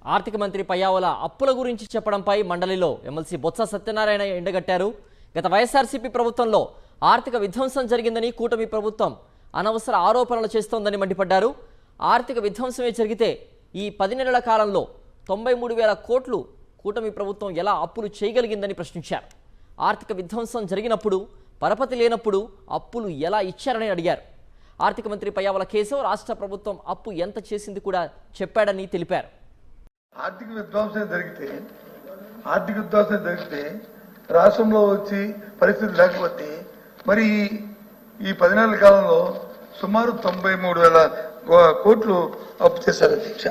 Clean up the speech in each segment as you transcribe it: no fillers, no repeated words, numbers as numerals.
ఆర్థిక మంత్రి పయ్యావుల అప్పుల గురించి చెప్పడంపై మండలిలో ఎమ్మెల్సీ బొత్స సత్యనారాయణ ఎండగట్టారు. గత వైఎస్ఆర్సీపీ ప్రభుత్వంలో ఆర్థిక విధ్వంసం జరిగిందని కూటమి ప్రభుత్వం అనవసర ఆరోపణలు చేస్తోందని మండిపడ్డారు. ఆర్థిక విధ్వంసమే జరిగితే ఈ 10 నెలల కాలంలో 93,000 కోట్లు కూటమి ప్రభుత్వం ఎలా అప్పులు చేయగలిగిందని ప్రశ్నించారు. ఆర్థిక విధ్వంసం జరిగినప్పుడు పరపతి లేనప్పుడు అప్పులు ఎలా ఇచ్చారని అడిగారు. ఆర్థిక మంత్రి పయ్యావుల కేశవ్ రాష్ట్ర ప్రభుత్వం అప్పు ఎంత చేసింది కూడా చెప్పాడని తెలిపారు. ఆర్థిక విధ్వంసం జరిగితే రాష్ట్రంలో వచ్చి పరిస్థితి లేకపోతే మరి ఈ 10 నెలల కాలంలో సుమారు 93,000 కోట్లు అప్పు చేశారు అధ్యక్ష.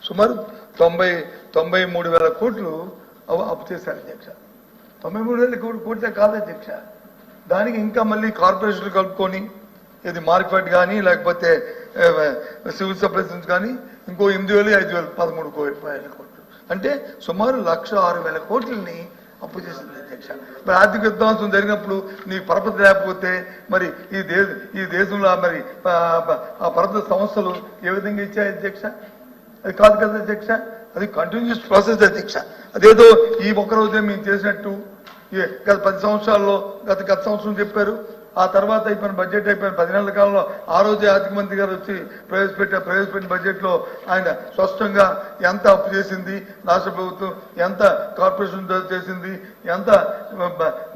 సుమారు 93,000 కోట్లు అప్పు చేశారు అధ్యక్ష. 93,000 కోట్లే కాదు అధ్యక్ష. దానికి ఇంకా మళ్ళీ కార్పొరేషన్లు కలుపుకొని ఇది మార్కెట్ కానీ లేకపోతే సివిల్ సప్లైస్ నుంచి కానీ ఇంకో 8,000, 5,000, 13,000 కోట్లు అంటే సుమారు 106,000 కోట్లని అప్పు చేసింది అధ్యక్ష. మరి ఆర్థిక విధ్వంసం జరిగినప్పుడు నీకు పరపతి లేకపోతే మరి ఈ దేశంలో మరి ఆ పరపతి సంస్థలు ఏ విధంగా ఇచ్చాయి అధ్యక్ష? అది కాదు కదా అధ్యక్ష. అది కంటిన్యూస్ ప్రాసెస్ అధ్యక్ష. అదేదో ఈ ఒక్క రోజే మేము చేసినట్టు గత 10 సంవత్సరాల్లో గత సంవత్సరం చెప్పారు. ఆ తర్వాత అయిపోయిన బడ్జెట్ అయిపోయిన 10 నెలల కాలంలో ఆ రోజే ఆర్థిక మంత్రి గారు వచ్చి ప్రవేశపెట్టిన బడ్జెట్ లో ఆయన స్పష్టంగా ఎంత అప్పు చేసింది రాష్ట్ర ప్రభుత్వం, ఎంత కార్పొరేషన్ చేసింది, ఎంత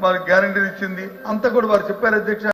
మరి గ్యారంటీలు ఇచ్చింది అంతా కూడా వారు చెప్పారు అధ్యక్ష.